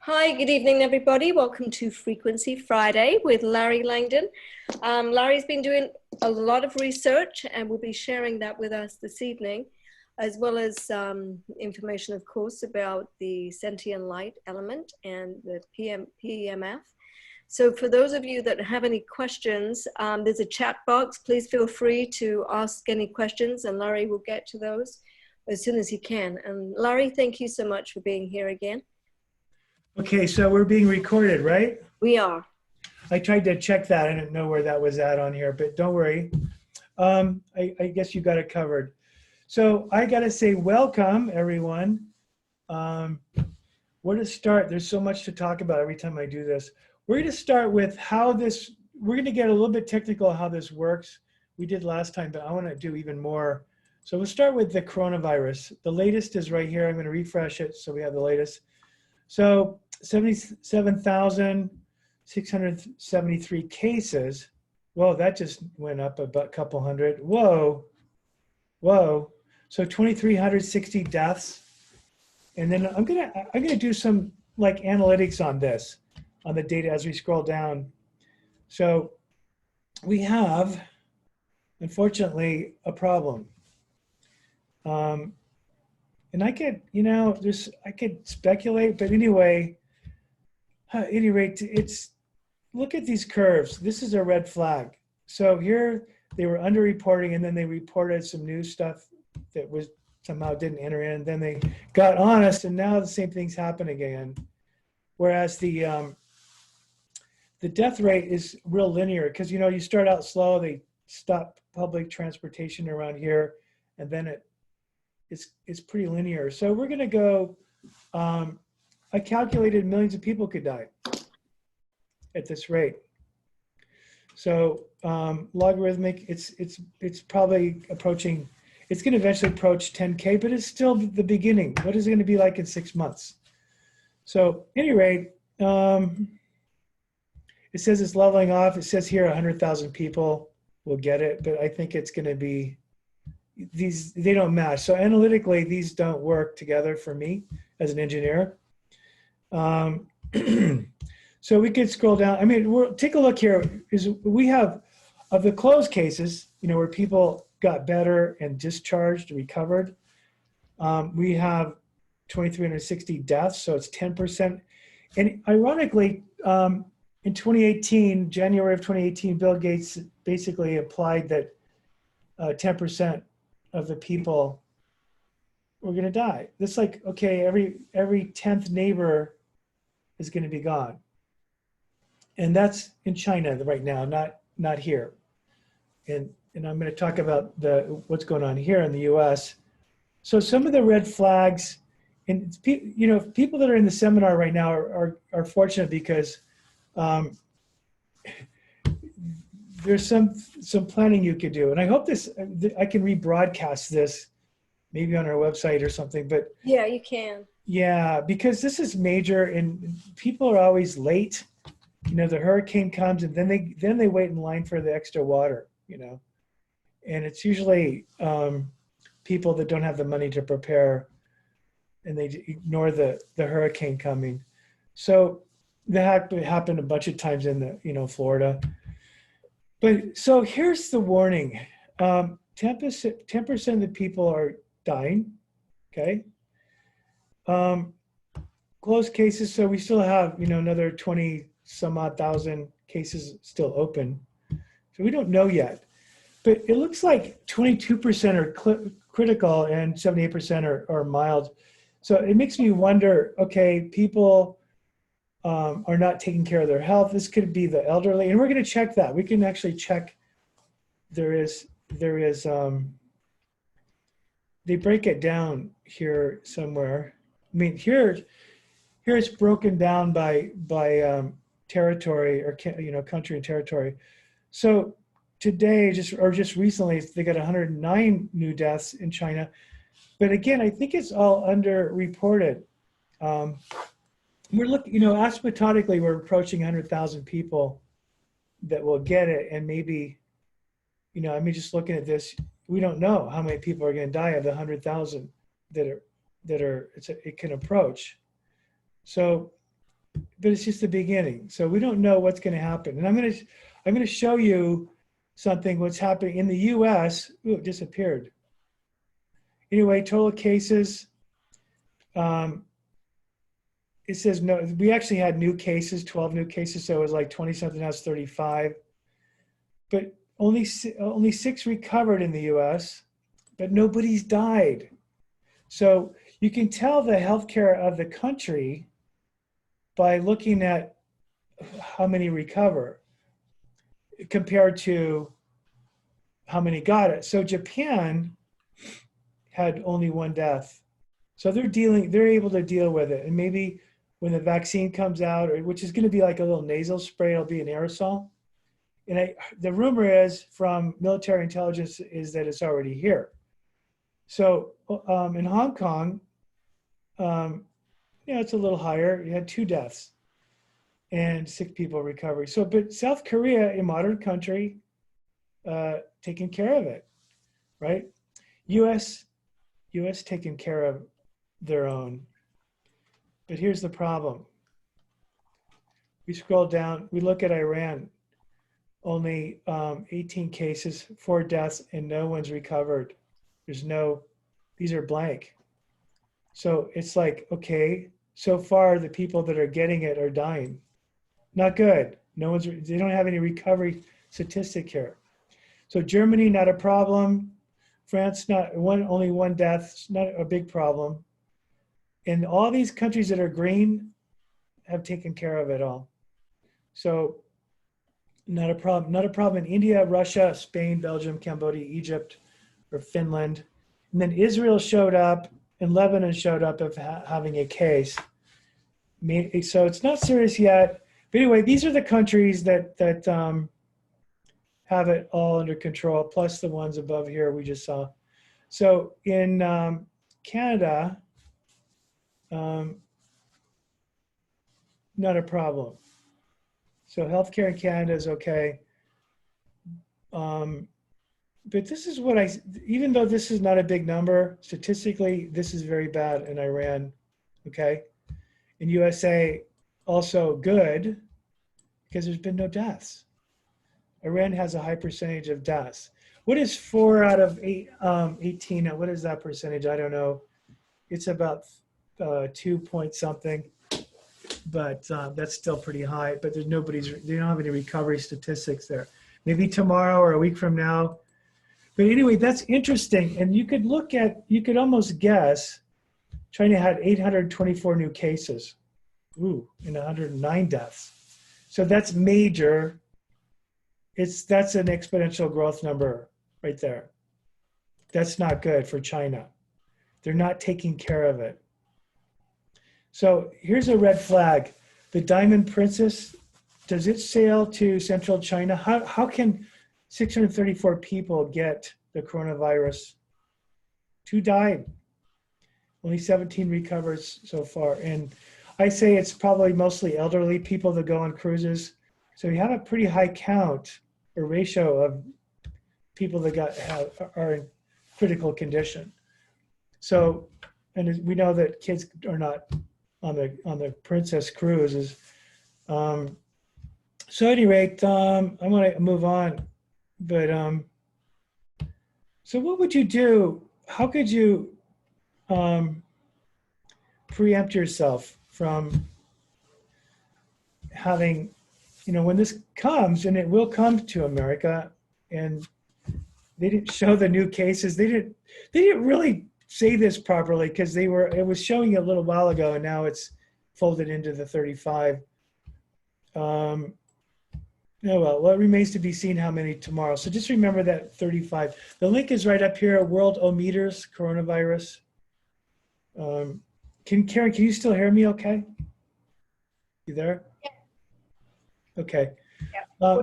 Hi, good evening, everybody. Welcome to Frequency Friday with Larry Langdon. Larry's been doing a lot of research and will be sharing that with us this evening, as well as information, of course, about the sentient light element and the PEMF. So for those of you that have any questions, there's a chat box. Please feel free to ask any questions and Larry will get to those as soon as he can. And Larry, thank you so much for being here again. Okay, so we're being recorded, right? We are. I tried to check that. I didn't know where that was at on here, but don't worry. I guess you got it covered. So I got to say welcome, everyone. Where to start? There's so much to talk about every time I do this. We're going to start with how this, we're going to get a little bit technical how this works. We did last time, but I want to do even more. So we'll start with the coronavirus. The latest is right here. I'm going to refresh it so we have the latest. So 77,673 cases. Whoa, that just went up about a couple hundred. Whoa, whoa. So 2,360 deaths. And then I'm gonna do some like analytics on this, on the data as we scroll down. So we have, unfortunately, a problem. And I could, you know, I could speculate, but anyway, at any rate, look at these curves. This is a red flag. So here they were underreporting and then they reported some new stuff that was somehow didn't enter in. Then they got honest and now the same things happen again. Whereas the death rate is real linear because, you know, you start out slow, they stop public transportation around here and then it's pretty linear. So we're going to go, I calculated millions of people could die at this rate. So logarithmic, it's probably approaching, it's going to eventually approach 10K, but it's still the beginning. What is it going to be like in 6 months? So at any rate, it says it's leveling off. It says here 100,000 people will get it, but I think it's going to be, they don't match. So analytically, these don't work together for me as an engineer. So we could scroll down. I mean, take a look here. We have, of the closed cases, you know, where people got better and discharged, recovered, we have 2,360 deaths, so it's 10%. And ironically, in 2018, January of 2018, Bill Gates basically applied that 10% of the people were going to die. It's like, okay, every 10th neighbor is going to be gone. And that's in China right now, not here. And I'm going to talk about what's going on here in the US. So some of the red flags, and you know, people that are in the seminar right now are fortunate because there's some planning you could do. And I hope I can rebroadcast this maybe on our website or something, but yeah, you can. Yeah, because this is major and people are always late. You know, the hurricane comes and then they wait in line for the extra water, you know. And it's usually people that don't have the money to prepare and they ignore the hurricane coming. So that happened a bunch of times in Florida. But so here's the warning. 10% of the people are dying, okay? Closed cases, so we still have, you know, another 20 some odd thousand cases still open. So we don't know yet. But it looks like 22% are critical and 78% are mild. So it makes me wonder, okay, people are not taking care of their health. This could be the elderly, and we're going to check that. We can actually check. There is. They break it down here somewhere. I mean, here it's broken down by territory or country and territory. So today, just recently, they got 109 new deaths in China. But again, I think it's all underreported. We're looking, you know, asymptotically, we're approaching 100,000 people that will get it. And maybe, you know, I mean, just looking at this, we don't know how many people are going to die of the 100,000 that it can approach. So but it's just the beginning. So we don't know what's going to happen. And I'm going to show you something, what's happening in the US. Ooh, it disappeared. Anyway, total cases. It says no, we actually had new cases, 12 new cases. So it was like 20 something, now it's 35. But only 6 recovered in the US, but nobody's died. So you can tell the healthcare of the country by looking at how many recover compared to how many got it. So Japan had only 1 death. So they're able to deal with it. And maybe when the vaccine comes out, or which is going to be like a little nasal spray, it'll be an aerosol. And the rumor is from military intelligence is that it's already here. So in Hong Kong, it's a little higher. You had 2 deaths and 6 people recovered. So, but South Korea, a modern country, taking care of it, right? U.S. taking care of their own. But here's the problem. We scroll down, we look at Iran, only 18 cases, 4 deaths, and no one's recovered. These are blank. So it's like, okay, so far the people that are getting it are dying. Not good. They don't have any recovery statistic here. So Germany, not a problem. France, only 1 death, it's not a big problem. And all these countries that are green have taken care of it all. So not a problem. Not a problem in India, Russia, Spain, Belgium, Cambodia, Egypt, or Finland. And then Israel showed up and Lebanon showed up of having a case. So it's not serious yet. But anyway, these are the countries that have it all under control, plus the ones above here we just saw. So in Canada, not a problem. So healthcare in Canada is okay. But this is what even though this is not a big number, statistically, this is very bad in Iran, okay? In USA, also good, because there's been no deaths. Iran has a high percentage of deaths. What is 4 out of 18? What is that percentage? I don't know. It's about 2 point something, but that's still pretty high. But they don't have any recovery statistics there. Maybe tomorrow or a week from now. But anyway, that's interesting. And you could almost guess China had 824 new cases, and 109 deaths. So that's major. That's an exponential growth number right there. That's not good for China. They're not taking care of it. So here's a red flag. The Diamond Princess, does it sail to central China? How can 634 people get the coronavirus? 2 died. Only 17 recovers so far. And I say it's probably mostly elderly people that go on cruises. So you have a pretty high count or ratio of people that are in critical condition. So, and we know that kids are not on the Princess cruises. So at any rate, I want to move on. But so what would you do? How could you preempt yourself from having, when this comes, and it will come to America, and they didn't show the new cases. They didn't really say this properly because it was showing a little while ago, and now it's folded into the 35. Oh well, it remains to be seen how many tomorrow. So just remember that 35. The link is right up here, World Ometers Coronavirus. Karen, can you still hear me okay? You there? Yeah. Okay. Yeah.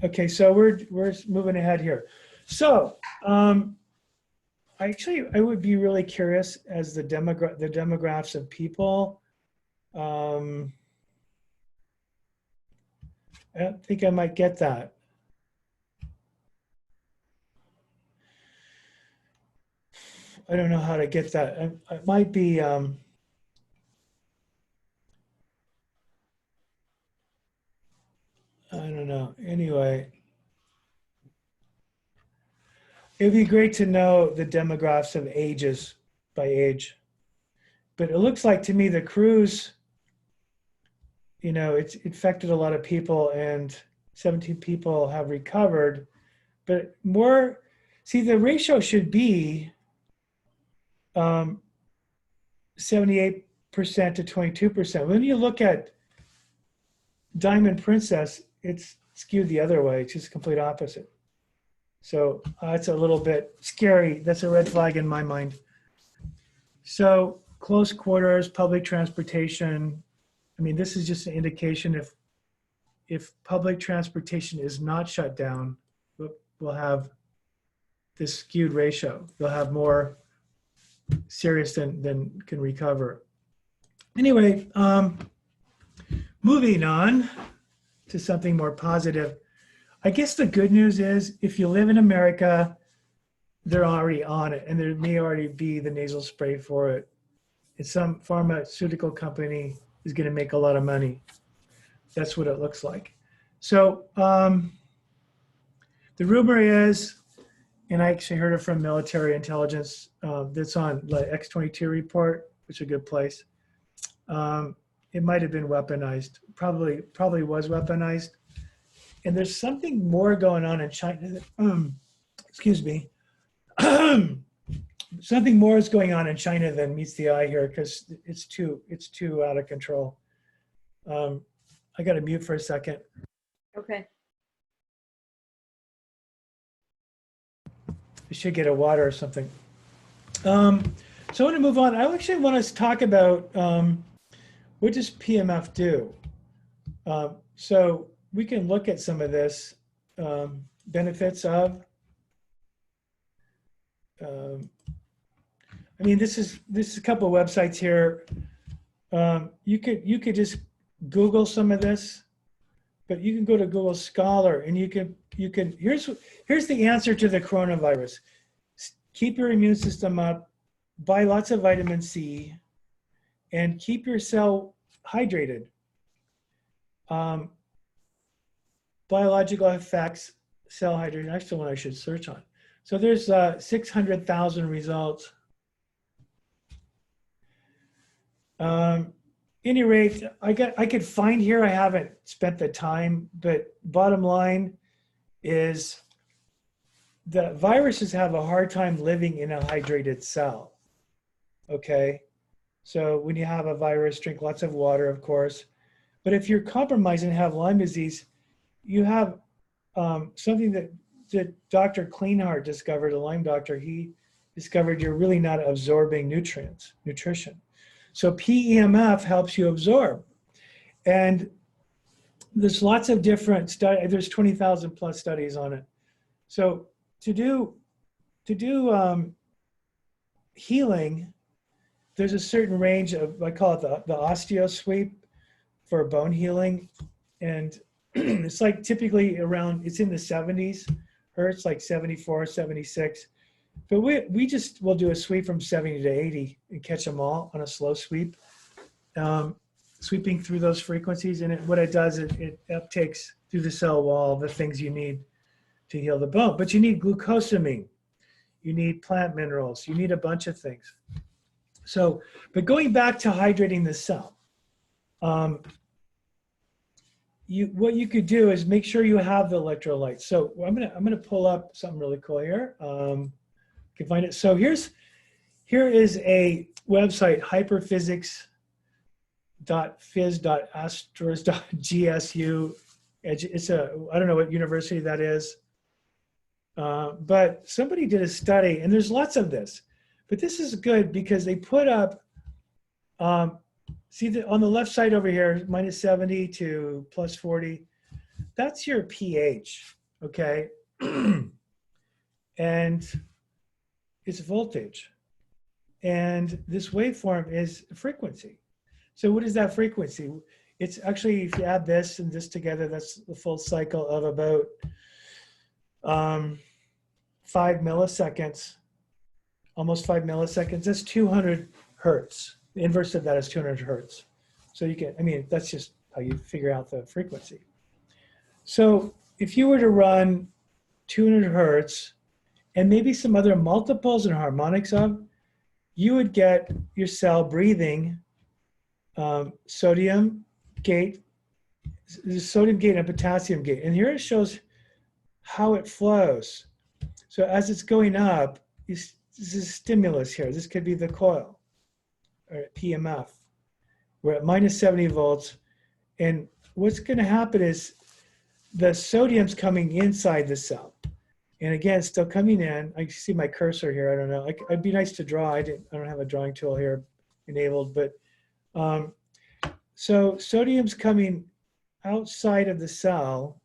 Okay, so we're moving ahead here. So I would be really curious as the demographics of people. I don't think I might get that. I don't know how to get that. It might be, I don't know. Anyway, it'd be great to know the demographics of ages by age. But it looks like to me the cruise, it's infected a lot of people and 17 people have recovered. But more, see, the ratio should be 78% to 22%. When you look at Diamond Princess, it's skewed the other way. It's just complete opposite. So it's a little bit scary. That's a red flag in my mind. So close quarters, public transportation. I mean, this is just an indication if public transportation is not shut down, we'll have this skewed ratio. They'll have more serious than can recover. Anyway, moving on to something more positive. I guess the good news is if you live in America, they're already on it, and there may already be the nasal spray for it. And some pharmaceutical company is going to make a lot of money. That's what it looks like. So the rumor is, and I actually heard it from military intelligence, that's on the X-22 report, which is a good place. It might have been weaponized, probably was weaponized. And there's something more going on in China. Excuse me. Something more is going on in China than meets the eye here because it's too out of control. I got to mute for a second. Okay. I should get a water or something. So I want to move on. I actually want us to talk about what does PEMF do? So we can look at some of this benefits of. I mean, this is a couple of websites here. You could just Google some of this, but you can go to Google Scholar and you can here's the answer to the coronavirus. Keep your immune system up, buy lots of vitamin C, and keep your cell hydrated. Biological effects, cell hydration. That's the one I should search on. So there's 600,000 results. Any rate, I could find here, I haven't spent the time, but bottom line is the viruses have a hard time living in a hydrated cell. Okay. So when you have a virus, drink lots of water, of course. But if you're compromised and have Lyme disease, you have something that Dr. Kleinhardt discovered, a Lyme doctor. He discovered you're really not absorbing nutrition. So PEMF helps you absorb. And there's lots of different studies. There's 20,000 plus studies on it. So to do healing, there's a certain range of, I call it the osteo sweep for bone healing. And it's like typically around, it's in the 70s hertz, like 74, 76. But we just will do a sweep from 70 to 80 and catch them all on a slow sweep, sweeping through those frequencies. And what it does, it uptakes through the cell wall the things you need to heal the bone. But you need glucosamine, you need plant minerals, you need a bunch of things. So, but going back to hydrating the cell, what you could do is make sure you have the electrolytes. So I'm gonna pull up something really cool here. You can find it. So here is a website, hyperphysics.phys.astros.gsu. It's I don't know what university that is, but somebody did a study, and there's lots of this. But this is good because they put up, see on the left side over here, minus 70 to plus 40. That's your pH, okay? And it's voltage. And this waveform is frequency. So what is that frequency? It's actually, if you add this and this together, that's the full cycle of about 5 milliseconds, almost 5 milliseconds. That's 200 hertz. The inverse of that is 200 hertz. So you can, I mean, that's just how you figure out the frequency. So if you were to run 200 hertz and maybe some other multiples and harmonics of, you would get your cell breathing sodium gate, sodium gate and potassium gate. And here it shows how it flows. So as it's going up, this is stimulus here. This could be the coil, or PEMF. We're at minus 70 volts. And what's going to happen is the sodium's coming inside the cell. And again, still coming in. I see my cursor here. I don't know. It'd be nice to draw. I don't have a drawing tool here enabled. But so sodium's coming outside of the cell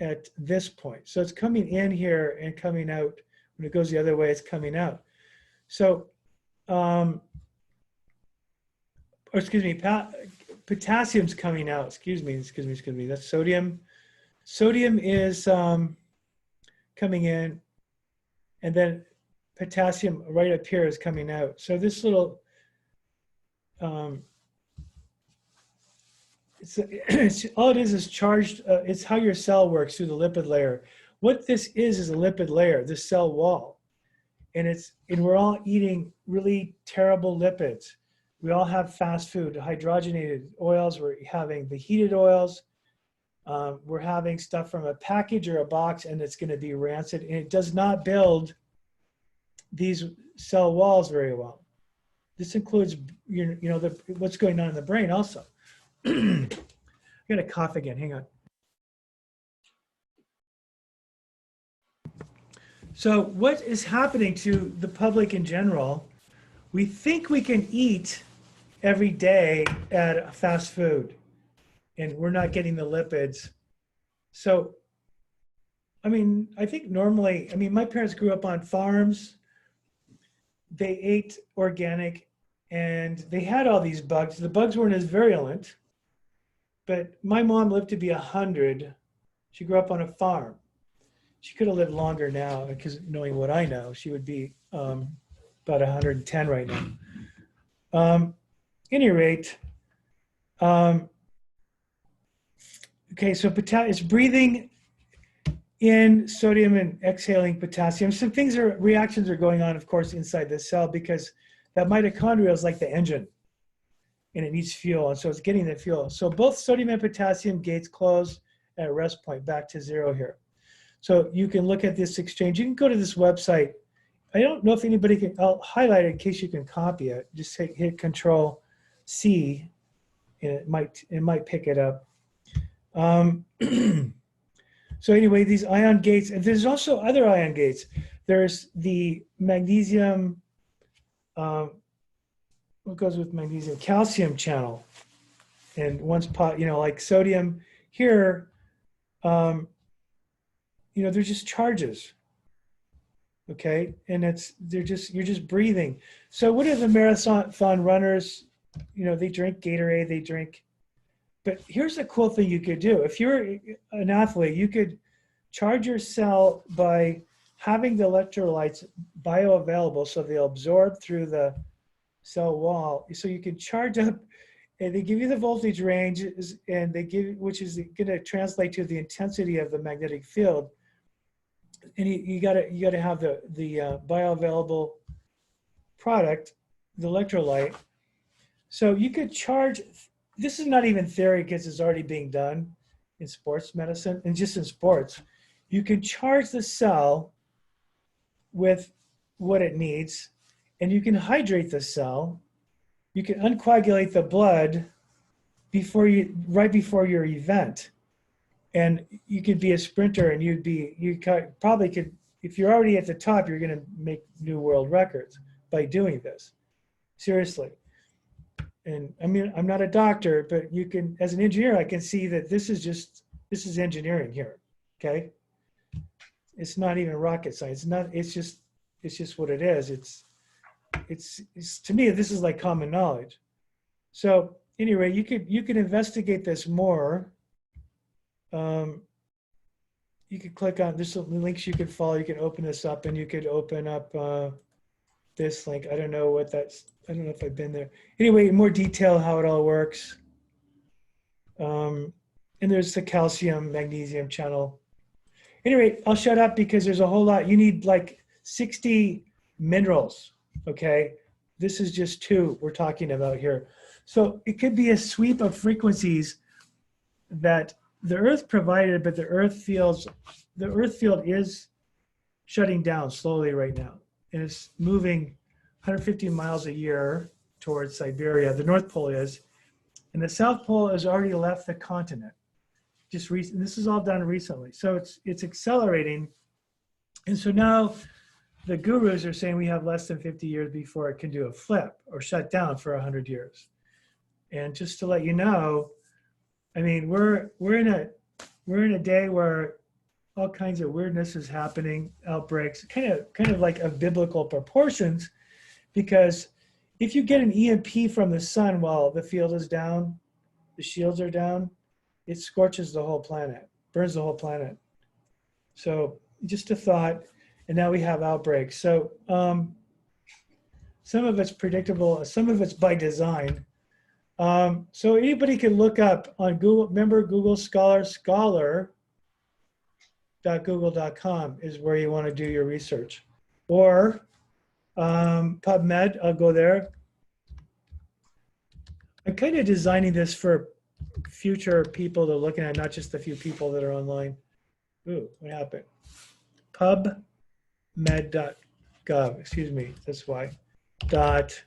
at this point. So it's coming in here and coming out. When it goes the other way, it's coming out. So, or excuse me, potassium's coming out. Excuse me. That's sodium. Sodium is coming in, and then potassium right up here is coming out. So this little, all it is charged. It's how your cell works through the lipid layer. What this is a lipid layer, this cell wall, and we're all eating really terrible lipids. We all have fast food, hydrogenated oils. We're having the heated oils. We're having stuff from a package or a box, and it's going to be rancid, and it does not build these cell walls very well. This includes, what's going on in the brain also. I'm going to cough again. Hang on. So what is happening to the public in general? We think we can eat every day at fast food, and we're not getting the lipids. So, I mean, I think normally, my parents grew up on farms. They ate organic, and they had all these bugs. The bugs weren't as virulent, but my mom lived to be 100. She grew up on a farm. She could have lived longer now, because knowing what I know, she would be about 110 right now. Any rate, okay, so it's breathing in sodium and exhaling potassium. Some reactions are going on, of course, inside the cell, because that mitochondria is like the engine, and it needs fuel, and so it's getting the fuel. So both sodium and potassium gates close at rest point, back to zero here. So you can look at this exchange. You can go to this website. I don't know if anybody can, I'll highlight it in case you can copy it. Just hit Control C, and it might pick it up. So anyway, these ion gates, and there's also other ion gates. There's the magnesium, what goes with magnesium? Calcium channel. And once like sodium here, they're just charges. Okay, and you're just breathing. So what are the marathon runners? They drink Gatorade, but here's the cool thing you could do. If you're an athlete, you could charge your cell by having the electrolytes bioavailable, so they'll absorb through the cell wall. So you can charge up, and they give you the voltage range, and which is going to translate to the intensity of the magnetic field. And you got to have the bioavailable product, the electrolyte. So you could charge. This is not even theory, because it's already being done in sports medicine, and just in sports. You can charge the cell with what it needs, and you can hydrate the cell. You can uncoagulate the blood right before your event. And you could be a sprinter, and you probably could, if you're already at the top, you're going to make new world records by doing this. Seriously. And I'm not a doctor, but you can, as an engineer, I can see that this is engineering here. Okay. It's not even rocket science. It's just what it is. It's to me, this is like common knowledge. So anyway, you could investigate this more. You could click on this links you could follow. You can open this up, and you could open up this link. I don't know if I've been there. Anyway, in more detail how it all works. And there's the calcium, magnesium channel. Anyway, I'll shut up because there's a whole lot. You need like 60 minerals, okay? This is just 2 we're talking about here. So it could be a sweep of frequencies that the Earth provided, but the Earth field is shutting down slowly right now. And it's moving 150 miles a year towards Siberia. The North Pole is. And the South Pole has already left the continent. Just recent. This is all done recently. So it's accelerating. And so now the gurus are saying we have less than 50 years before it can do a flip or shut down for 100 years. And just to let you know, I mean, we're in a day where all kinds of weirdness is happening, outbreaks, kind of like of biblical proportions, because if you get an EMP from the sun while the field is down, the shields are down, it scorches the whole planet, burns the whole planet. So just a thought, and now we have outbreaks. So some of it's predictable, some of it's by design. So anybody can look up on Google, remember Google Scholar, scholar.google.com is where you want to do your research. Or PubMed, I'll go there. I'm kind of designing this for future people to look at, not just the few people that are online. Ooh, what happened? PubMed.gov, excuse me, that's why, .gov.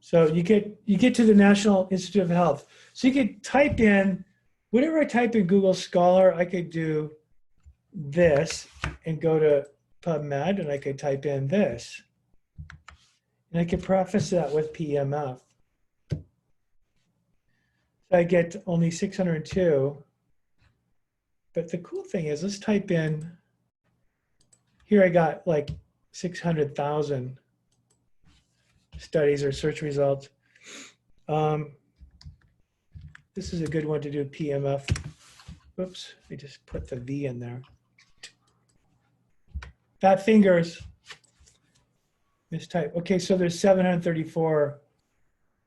So you get to the National Institute of Health. So you could type in, whatever I type in Google Scholar, I could do this and go to PubMed, and I could type in this. And I could preface that with PEMF. So I get only 602. But the cool thing is, let's type in, here I got like 600,000 studies or search results. This is a good one to do PEMF. Oops, I just put the V in there. Fat fingers. Mistype. Okay, so there's 734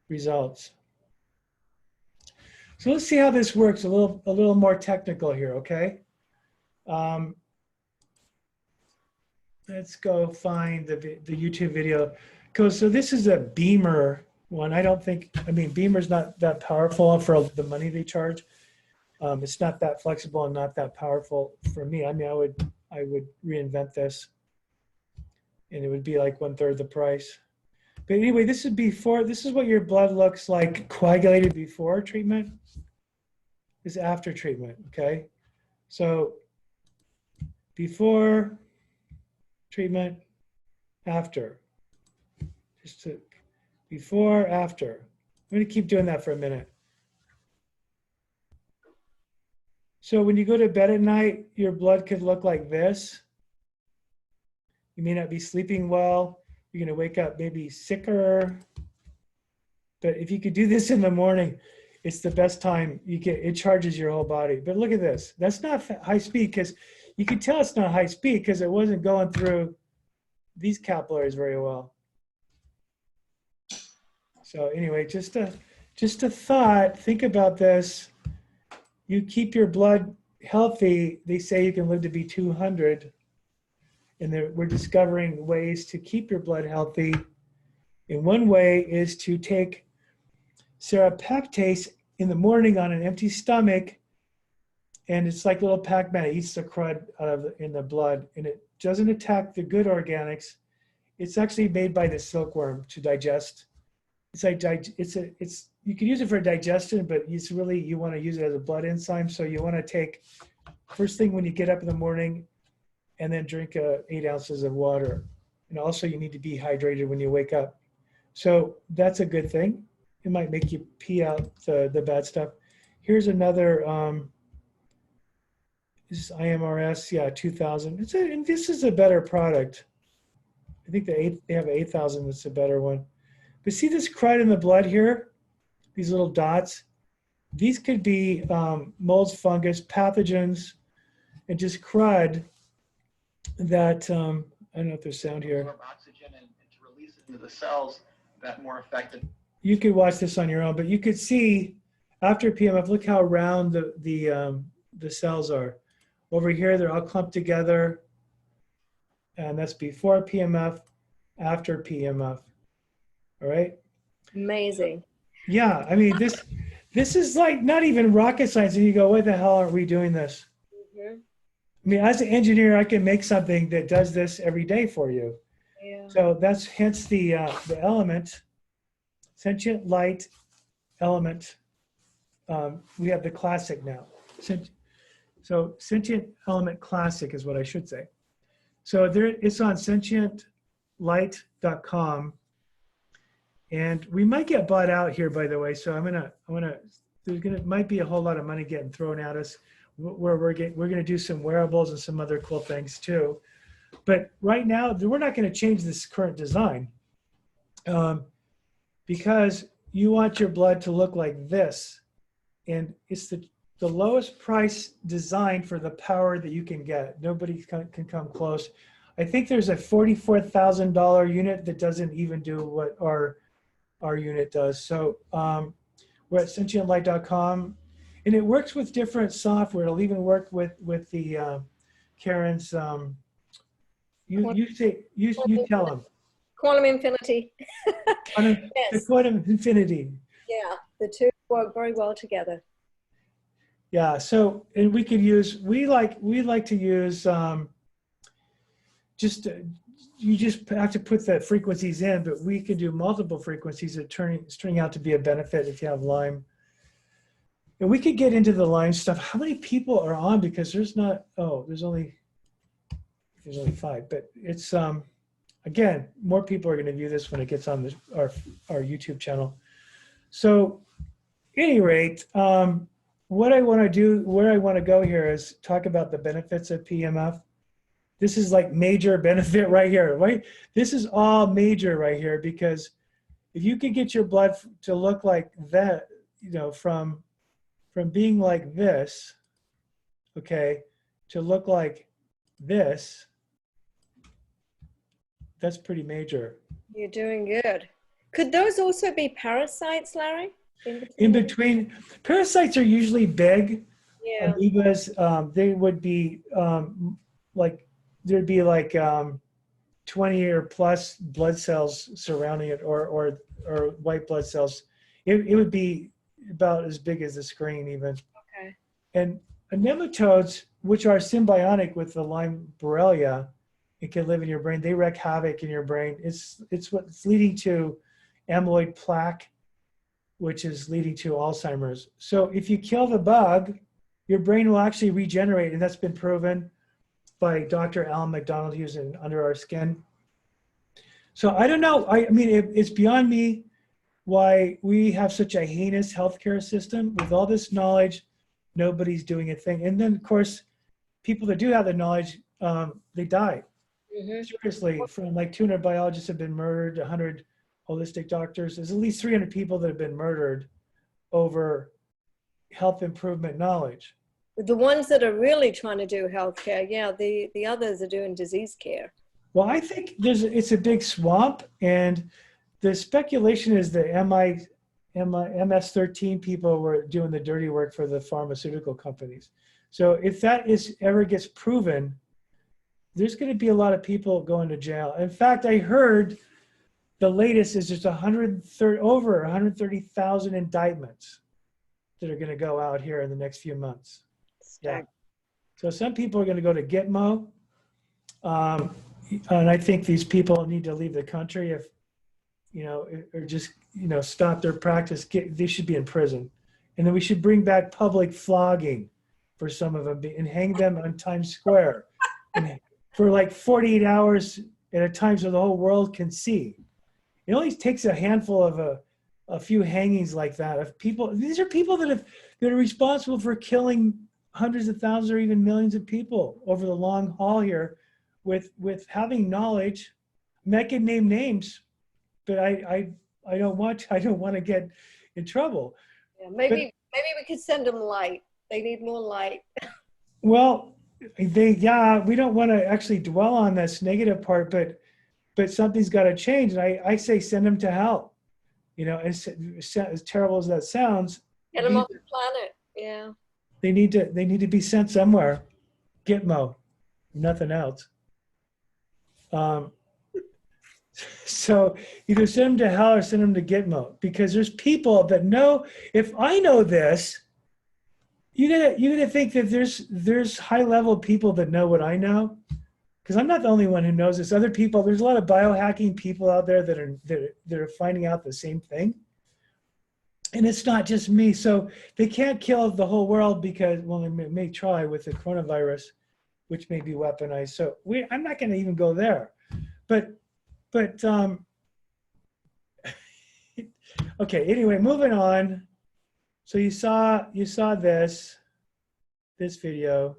results. So let's see how this works a little more technical here, okay? Let's go find the YouTube video. So this is a Beamer one. Beamer's not that powerful for the money they charge. It's not that flexible and not that powerful for me. I would reinvent this, and it would be like 1/3 the price. But anyway, this is what your blood looks like coagulated before treatment. This is after treatment, okay? So before treatment, after. Before, after. I'm gonna keep doing that for a minute. So when you go to bed at night, your blood could look like this. You may not be sleeping well. You're gonna wake up maybe sicker. But if you could do this in the morning, it's the best time it charges your whole body. But look at this. That's not high speed, because you can tell it's not high speed because it wasn't going through these capillaries very well. So anyway, just a thought, think about this. You keep your blood healthy, they say you can live to be 200. And we're discovering ways to keep your blood healthy. And one way is to take serrapeptase in the morning on an empty stomach, and it's like a little Pac-Man. It eats the crud in the blood, and it doesn't attack the good organics. It's actually made by the silkworm to digest. It's like you can use it for digestion, but it's really, you want to use it as a blood enzyme. So you want to take first thing when you get up in the morning, and then drink 8 ounces of water. And also you need to be hydrated when you wake up. So that's a good thing. It might make you pee out the bad stuff. Here's another, this is IMRS, yeah, 2000. And this is a better product. I think they have 8,000 that's a better one. But see this crud in the blood here? These little dots? These could be molds, fungus, pathogens, and just crud that, I don't know if there's sound here. Oxygen and to release it into the cells that more affected. you could watch this on your own, but you could see after PMF, look how round the cells are. Over here, they're all clumped together, and that's before PMF, after PMF. All right. Amazing. Yeah, I mean this is like not even rocket science, and you go, why the hell aren't we doing this? Mhm. I mean, as an engineer, I can make something that does this every day for you. Yeah. So that's hence the element, sentient light element. We have the classic now. So sentient element classic is what I should say. So there, it's on sentientlight.com, and we might get bought out here, by the way. So might be a whole lot of money getting thrown at us. Where we're going to do some wearables and some other cool things too. But right now, we're not going to change this current design because you want your blood to look like this. And it's the lowest price design for the power that you can get. Nobody can come close. I think there's a $44,000 unit that doesn't even do what our unit does. So we're at sentientlight.com. And it works with different software. It'll even work with the Karen's. You tell them. Quantum infinity. The Yes. quantum infinity. Yeah, the two work very well together. Yeah. So, and we could use. We like to use. You just have to put the frequencies in, but we can do multiple frequencies that turning out to be a benefit if you have Lyme. And we could get into the Lyme stuff. How many people are on? Because there's only 5, but it's again, more people are going to view this when it gets on our YouTube channel. So, at any rate, what I want to do, where I want to go here is talk about the benefits of PMF. This is like major benefit right here, right? This is all major right here because if you can get your blood to look like that, from being like this, okay, to look like this, that's pretty major. You're doing good. Could those also be parasites, Larry? In between, parasites are usually big. Yeah. Amoebas, they would be there'd be 20 or plus blood cells surrounding it, or white blood cells. It would be about as big as the screen even. Okay. And nematodes, which are symbiotic with the Lyme Borrelia, it can live in your brain. They wreak havoc in your brain. It's what's leading to amyloid plaque, which is leading to Alzheimer's. So if you kill the bug, your brain will actually regenerate, and that's been proven by Dr. Alan McDonald, who's in Under Our Skin. So I don't know. I mean, it's beyond me why we have such a heinous healthcare system with all this knowledge. Nobody's doing a thing. And then, of course, people that do have the knowledge, they die. Mm-hmm. Seriously, from like 200 biologists have been murdered, 100 holistic doctors. There's at least 300 people that have been murdered over health improvement knowledge. The ones that are really trying to do healthcare, yeah, the others are doing disease care. Well, I think it's a big swamp, and the speculation is the MS-13 people were doing the dirty work for the pharmaceutical companies. So if that ever gets proven, there's going to be a lot of people going to jail. In fact, I heard the latest is just over 130,000 indictments that are going to go out here in the next few months. Yeah. So some people are going to go to Gitmo. And I think these people need to leave the country if, or just, stop their practice. They should be in prison. And then we should bring back public flogging for some of them and hang them on Times Square and for like 48 hours at a time so the whole world can see. It only takes a handful of a few hangings like that of people. These are people that are responsible for killing hundreds of thousands or even millions of people over the long haul here with having knowledge. I mean, I can name names, but I don't want to get in trouble. Yeah, maybe we could send them light. They need more light. Well, we don't want to actually dwell on this negative part, but something's got to change. And I say send them to hell. You know, as terrible as that sounds, Get them off the planet. Yeah. they need to be sent somewhere. Gitmo, nothing else. So either send them to hell or send them to Gitmo, because there's people that know. If I know this, you're gonna think that there's high level people that know what I know, because I'm not the only one who knows this. Other people, there's a lot of biohacking people out there that are finding out the same thing, and it's not just me. So they can't kill the whole world because, well, they may try with the coronavirus, which may be weaponized. So I'm not going to even go there, but okay. Anyway, moving on. So you saw this video,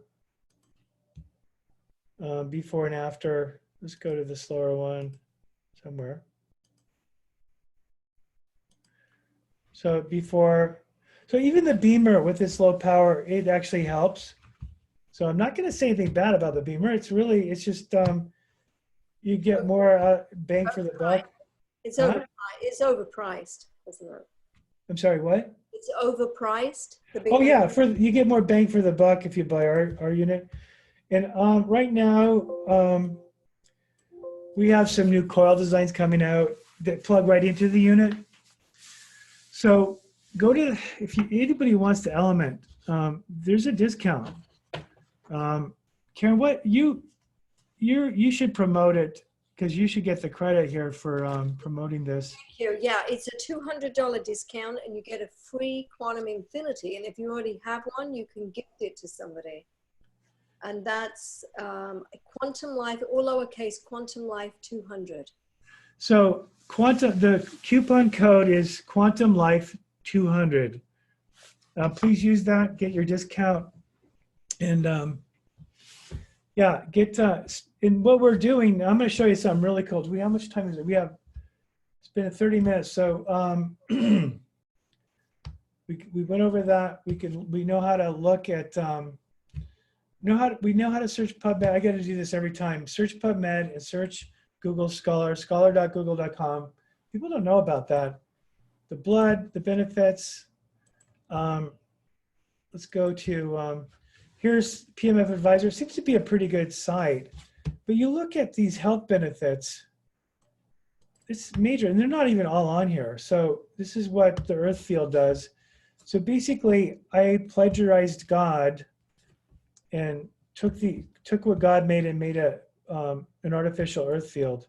before and after. Let's go to the slower one somewhere. So so even the Beamer with its low power, it actually helps. So I'm not going to say anything bad about the Beamer. It's just you get more bang for the buck. It's overpriced, isn't it? I'm sorry, what? It's overpriced. Oh yeah, you get more bang for the buck if you buy our unit. And right now we have some new coil designs coming out that plug right into the unit. So go to, if anybody wants the Element, there's a discount. Karen, what you should promote it, because you should get the credit here for promoting this. Thank you. Yeah, it's a $200 discount, and you get a free Quantum Infinity. And if you already have one, you can gift it to somebody. And that's Quantum Life, all lowercase, Quantum Life 200. So the coupon code is Quantum Life 200. Please use that, get your discount, and yeah, and what we're doing. I'm going to show you something really cool. How much time is it? It's been 30 minutes. So we went over that. We know how to look at we know how to search PubMed. I got to do this every time. Search PubMed and search Google Scholar, scholar.google.com. People don't know about that. The blood, the benefits. Let's go to, here's PEMF Advisor. Seems to be a pretty good site. But you look at these health benefits, it's major, and they're not even all on here. So this is what the Earth field does. So basically, I plagiarized God and took what God made and made an artificial Earth field.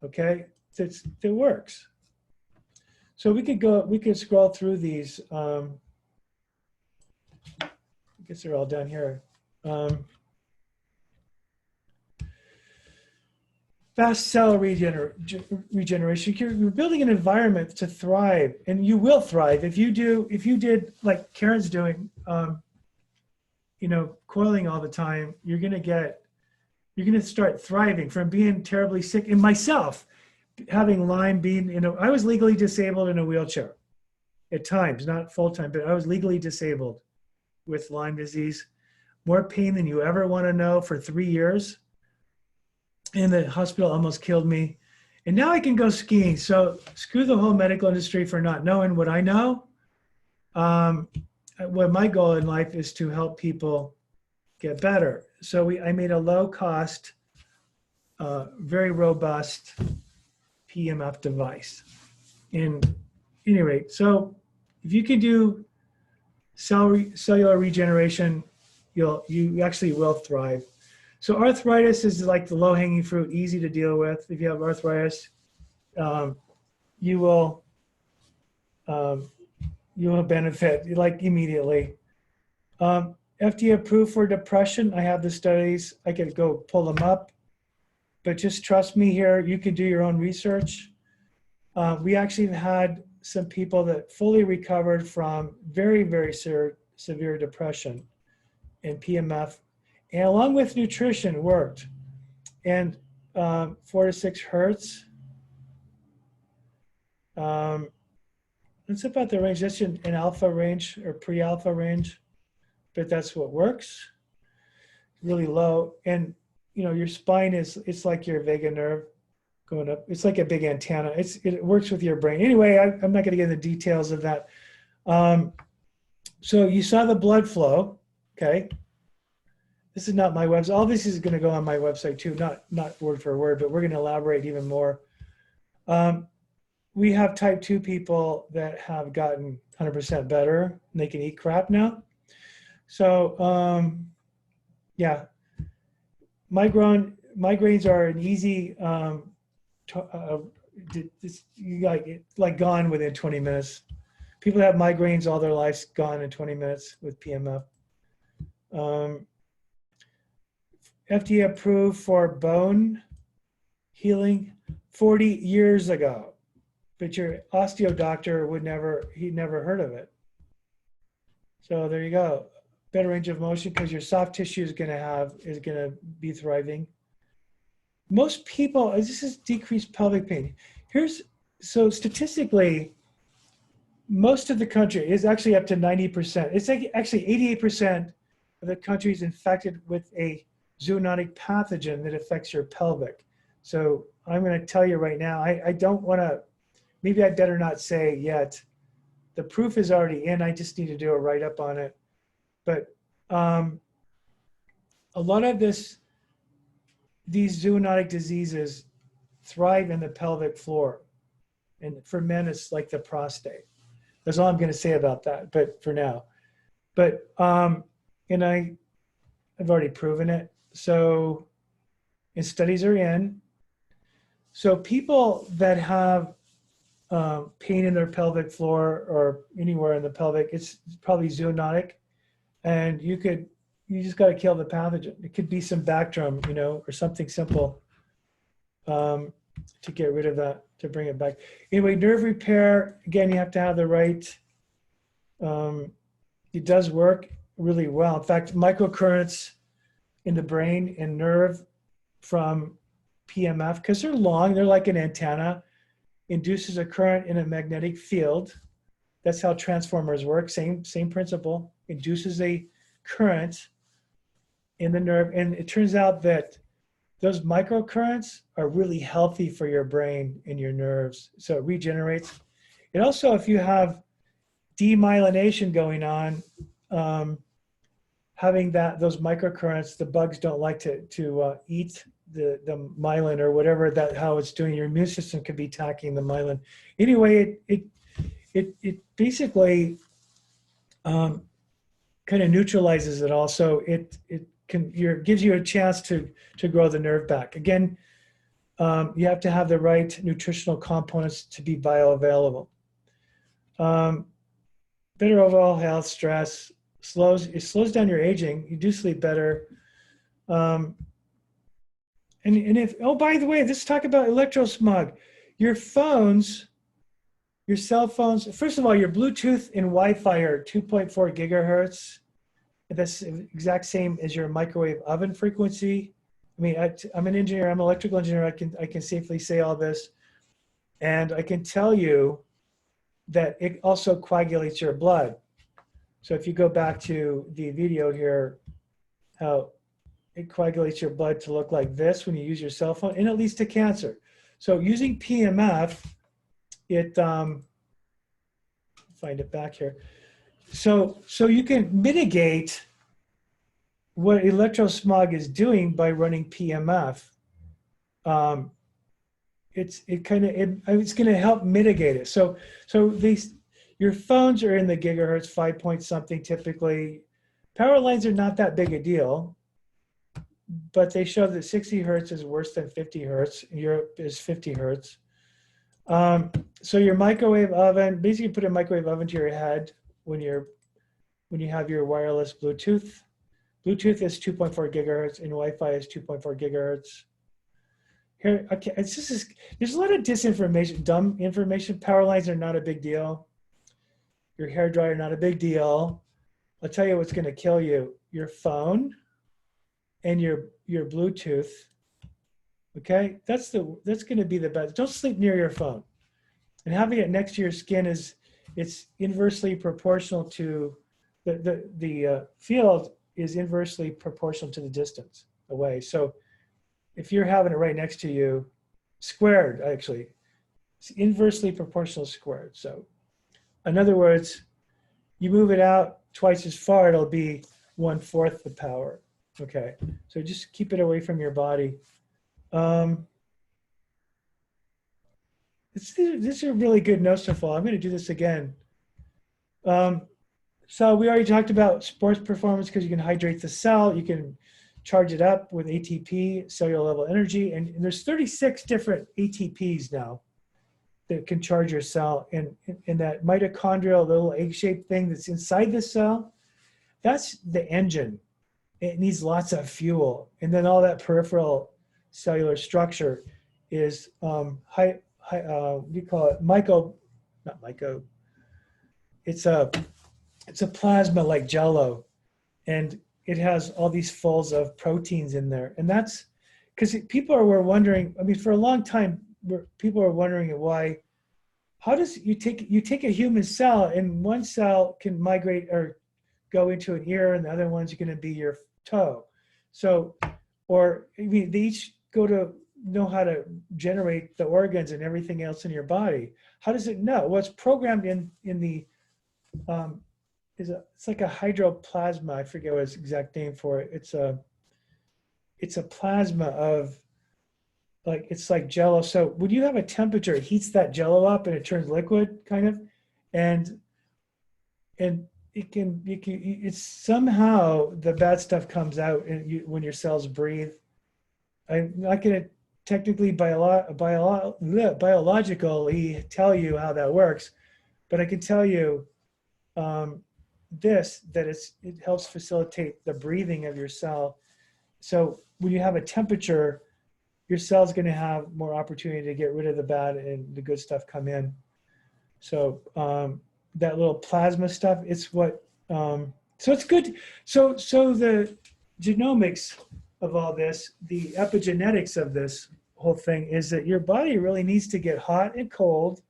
Okay, it works. So we could scroll through these. I guess they're all down here. Fast cell regeneration. You're building an environment to thrive, and you will thrive if you did like Karen's doing. Coiling all the time. You're gonna start thriving from being terribly sick. And myself, having Lyme, I was legally disabled in a wheelchair at times, not full time, but I was legally disabled with Lyme disease. More pain than you ever want to know for 3 years. And the hospital almost killed me. And now I can go skiing. So screw the whole medical industry for not knowing what I know. What my goal in life is to help people get better. So I made a low cost, very robust PEMF device. And at any rate, so if you can do cellular regeneration, you actually will thrive. So arthritis is like the low hanging fruit, easy to deal with. If you have arthritis, you will benefit like immediately. FDA approved for depression. I have the studies. I could go pull them up, but just trust me here. You can do your own research. We actually had some people that fully recovered from very, very severe depression, and PEMF, and along with nutrition worked. And 4 to 6 hertz. That's about the range. That's an alpha range or pre-alpha range, but that's what works. Really low. And your spine it's like your vagus nerve going up. It's like a big antenna. It works with your brain. Anyway, I'm not going to get into the details of that. So you saw the blood flow, okay? This is not my website. All this is going to go on my website too, not word for word, but we're going to elaborate even more. We have type 2 people that have gotten 100% better, and they can eat crap now. So yeah, migraines are an easy, you got like gone within 20 minutes. People that have migraines all their lives, gone in 20 minutes with PEMF. FDA approved for bone healing 40 years ago, but your osteo doctor he'd never heard of it. So there you go. Better range of motion because your soft tissue is going to be thriving. Most people, this is decreased pelvic pain. So statistically, most of the country is actually up to 90%. It's like actually 88% of the country is infected with a zoonotic pathogen that affects your pelvic. So I'm going to tell you right now, I don't want to, maybe I better not say yet. The proof is already in. I just need to do a write-up on it. But a lot of these zoonotic diseases thrive in the pelvic floor. And for men, it's like the prostate. That's all I'm going to say about that, but for now. But, and I've already proven it. So, and studies are in. So people that have pain in their pelvic floor or anywhere in the pelvic, it's probably zoonotic. And you just got to kill the pathogen. It could be some Bactrim, or something simple to get rid of that, to bring it back. Anyway, nerve repair, again, you have to have the right, it does work really well. In fact, microcurrents in the brain and nerve from PEMF, because they're long, they're like an antenna, induces a current in a magnetic field. That's how transformers work, same principle, induces a current in the nerve. And it turns out that those microcurrents are really healthy for your brain and your nerves. So it regenerates. And also, if you have demyelination going on, having those microcurrents, the bugs don't like to eat the myelin or whatever how it's doing. Your immune system could be attacking the myelin. Anyway, it basically kind of neutralizes it all. So it gives you a chance to grow the nerve back. Again, you have to have the right nutritional components to be bioavailable. Better overall health, stress, it slows down your aging. You do sleep better. And if, oh, by the way, let's talk about electrosmog. Your phones, your cell phones, first of all, your Bluetooth and Wi-Fi are 2.4 gigahertz. That's the exact same as your microwave oven frequency. I mean, I'm an engineer, I'm an electrical engineer. I can safely say all this. And I can tell you that it also coagulates your blood. So if you go back to the video here, how it coagulates your blood to look like this when you use your cell phone, and it leads to cancer. So using PEMF, find it back here. So you can mitigate what electrosmog is doing by running PEMF. It's going to help mitigate it. So your phones are in the gigahertz, 5 point something typically. Power lines are not that big a deal, but they show that 60 hertz is worse than 50 hertz. Europe is 50 hertz. So your microwave oven, basically put a microwave oven to your head when you have your wireless Bluetooth. Bluetooth is 2.4 gigahertz and Wi-Fi is 2.4 gigahertz. Here, okay, there's a lot of disinformation, dumb information. Power lines are not a big deal. Your hair dryer, not a big deal. I'll tell you what's going to kill you: your phone and your Bluetooth. Okay, that's going to be the best. Don't sleep near your phone, and having it next to your skin it's inversely proportional to the field is inversely proportional to the distance away. So if you're having it right next to you, squared, actually. It's inversely proportional squared. So in other words, you move it out twice as far, it'll be 1/4 the power. Okay, so just keep it away from your body. This is a really good notes to follow. I'm going to do this again. So we already talked about sports performance because you can hydrate the cell. You can charge it up with ATP, cellular level energy. And there's 36 different ATPs now that can charge your cell. And that mitochondrial little egg-shaped thing that's inside the cell, that's the engine. It needs lots of fuel. And then all that peripheral cellular structure is what do you call it? Not myco. It's a plasma like Jello, and it has all these folds of proteins in there. And that's because people were wondering. I mean, for a long time, people were wondering why. How does you take a human cell, and one cell can migrate or go into an ear, and the other one's going to be your toe. So, or I mean, they each go to know how to generate the organs and everything else in your body. How does it know? Well, it's programmed in the it's like a hydroplasma. I forget what its exact name for it. It's a plasma of it's like Jello. So when you have a temperature, it heats that Jello up and it turns liquid, kind of, and it's somehow the bad stuff comes out when your cells breathe. I'm not going to technically biologically tell you how that works, but I can tell you that it helps facilitate the breathing of your cell. So when you have a temperature, your cell's going to have more opportunity to get rid of the bad and the good stuff come in. So that little plasma stuff, it's what so it's good. So the genomics of all this, the epigenetics of this whole thing is that your body really needs to get hot and cold.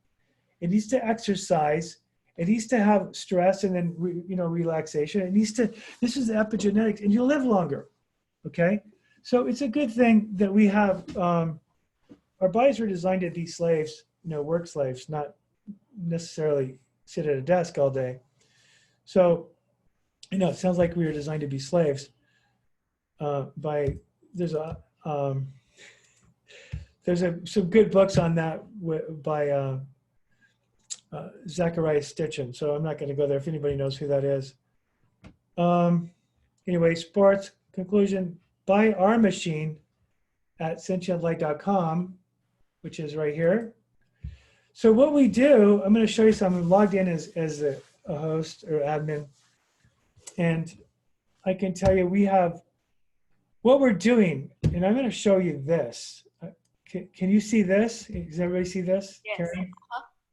It needs to exercise. It needs to have stress and then relaxation. It needs to. This is the epigenetics, and you'll live longer. Okay, so it's a good thing that we have. Our bodies were designed to be slaves, work slaves, not necessarily sit at a desk all day. So, it sounds like we were designed to be slaves. There's some good books on that by Zachariah Stitchin. So I'm not going to go there if anybody knows who that is. Anyway, sports conclusion: buy our machine at sentientlight.com, which is right here. So what we do, I'm going to show you some. I'm logged in as a host or admin, and I can tell you we have what we're doing, and I'm going to show you this. Can you see this? Does everybody see this? Yes. Karen?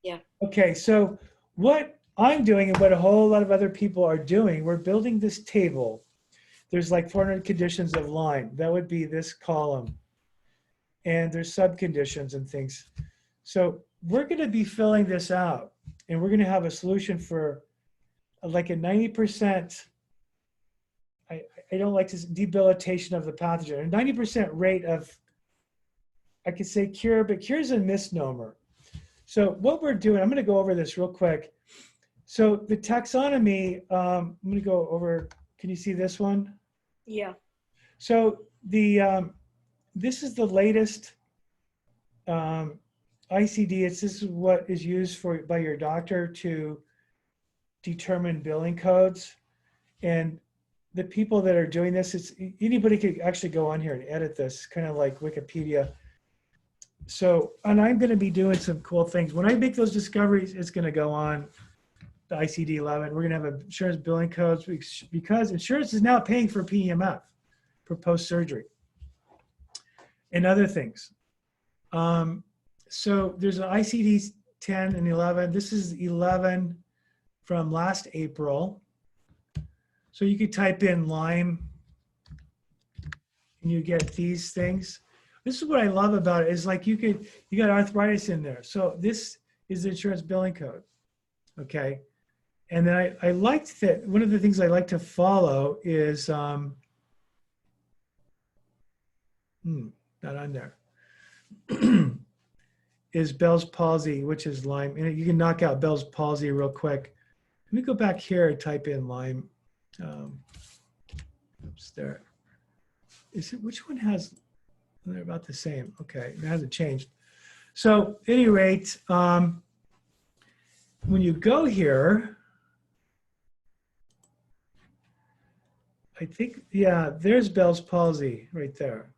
Yeah. Okay, so what I'm doing and what a whole lot of other people are doing, we're building this table. There's like 400 conditions of Lyme. That would be this column. And there's subconditions and things. So we're going to be filling this out, and we're going to have a solution for like a 90%, I don't like this, debilitation of the pathogen, a 90% rate of, I could say cure, but cure is a misnomer. So what we're doing, I'm going to go over this real quick. So the taxonomy, I'm going to go over, can you see this one? Yeah. So this is the latest ICD. This is what is used by your doctor to determine billing codes. And the people that are doing this, anybody could actually go on here and edit this, kind of like Wikipedia. So, and I'm going to be doing some cool things. When I make those discoveries, it's going to go on the ICD-11. We're going to have insurance billing codes because insurance is now paying for PEMF, for post-surgery, and other things. So there's an ICD-10 and 11. This is 11 from last April. So you could type in Lyme, and you get these things. This is what I love about it, is like you got arthritis in there. So this is the insurance billing code, okay? And then I liked that, one of the things I like to follow is, not on there. is Bell's palsy, which is Lyme. And you can knock out Bell's palsy real quick. Let me go back here and type in Lyme. Oops, there. Is it, which one has, they're about the same. Okay, it hasn't changed. So at any rate, when you go here, I think, yeah, there's Bell's palsy right there.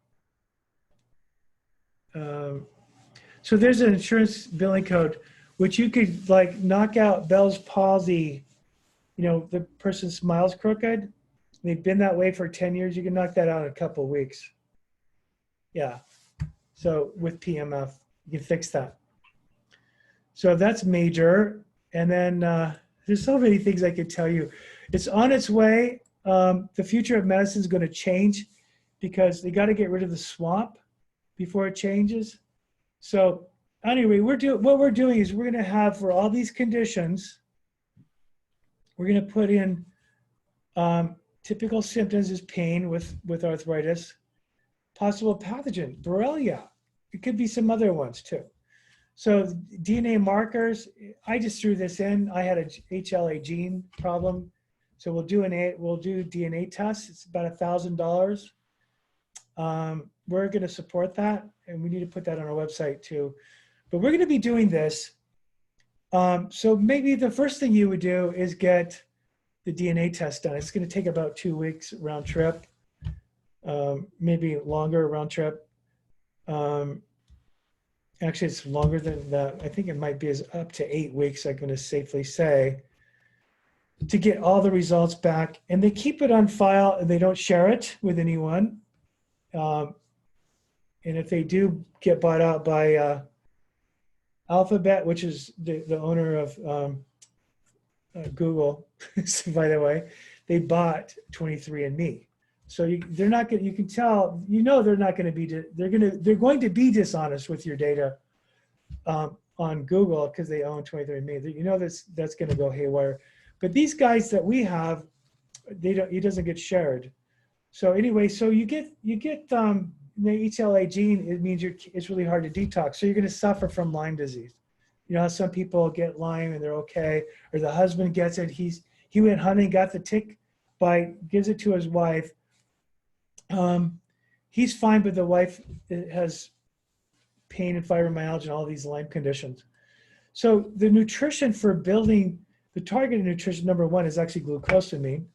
So there's an insurance billing code, which you could like knock out Bell's palsy. You know, the person smiles crooked. They've been that way for 10 years. You can knock that out in a couple of weeks. Yeah. So with PEMF, you can fix that. So that's major. And then there's so many things I could tell you. It's on its way. The future of medicine is going to change because they got to get rid of the swamp before it changes. So anyway, what we're doing is we're going to have, for all these conditions, we're going to put in typical symptoms is pain with arthritis, possible pathogen, Borrelia. It could be some other ones too. So DNA markers, I just threw this in. I had a HLA gene problem. So we'll do DNA tests. It's about $1,000. We're going to support that, and we need to put that on our website too. But we're going to be doing this. So maybe the first thing you would do is get the DNA test done. It's going to take about 2 weeks round trip, maybe longer round trip. Actually, it's longer than that. I think it might be up to 8 weeks, I'm going to safely say, to get all the results back. And they keep it on file and they don't share it with anyone. And if they do get bought out by Alphabet, which is the owner of Google, by the way, they bought 23andMe. So they're not going. You can tell. You know they're not going to be. They're going to be dishonest with your data on Google because they own 23andMe. You know that's going to go haywire. But these guys that we have, it doesn't get shared. So anyway, so you get the HLA gene. It means it's really hard to detox. So you're going to suffer from Lyme disease. You know how some people get Lyme and they're okay, or the husband gets it. He went hunting, got the tick bite, gives it to his wife. He's fine, but the wife has pain and fibromyalgia and all these Lyme conditions. So the nutrition for building, the targeted nutrition, number one, is actually glucosamine.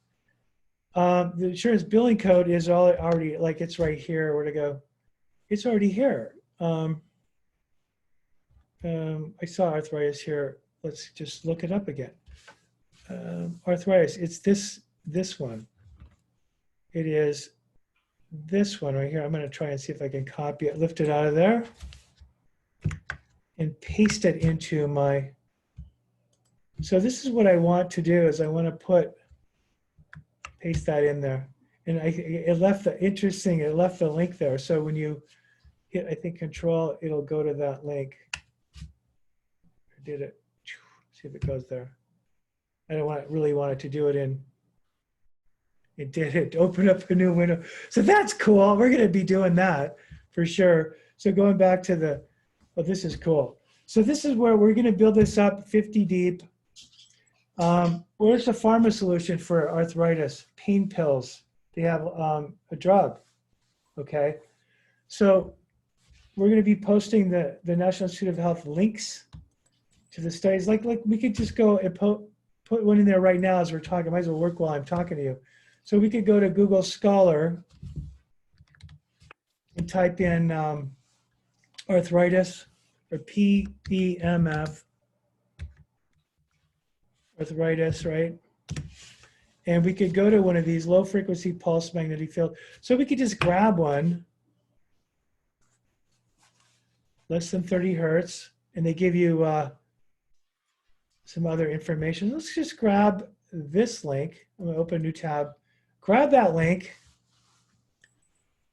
The insurance billing code is already, like, it's right here. Where to go? It's already here. I saw arthritis here. Let's just look it up again. Arthritis, it's this one. It is this one right here. I'm going to try and see if I can copy it, lift it out of there, and paste it into my. So this is what I want to do is I want to paste that in there. And it left it left the link there. So when you hit, I think, Control, it'll go to that link. I did it. See if it goes there. I don't really want it to do it in. It did it. Open up a new window. So that's cool. We're going to be doing that for sure. So going back to this is cool. So this is where we're going to build this up 50 deep. Where's the pharma solution for arthritis? Pain pills. They have a drug. Okay. So we're going to be posting the National Institute of Health links to the studies. Like we could just go and put one in there right now as we're talking. Might as well work while I'm talking to you. So we could go to Google Scholar and type in arthritis or PEMF, arthritis, right? And we could go to one of these low frequency pulse magnetic field. So we could just grab one, less than 30 hertz, and they give you some other information. Let's just grab this link. I'm gonna open a new tab. Grab that link.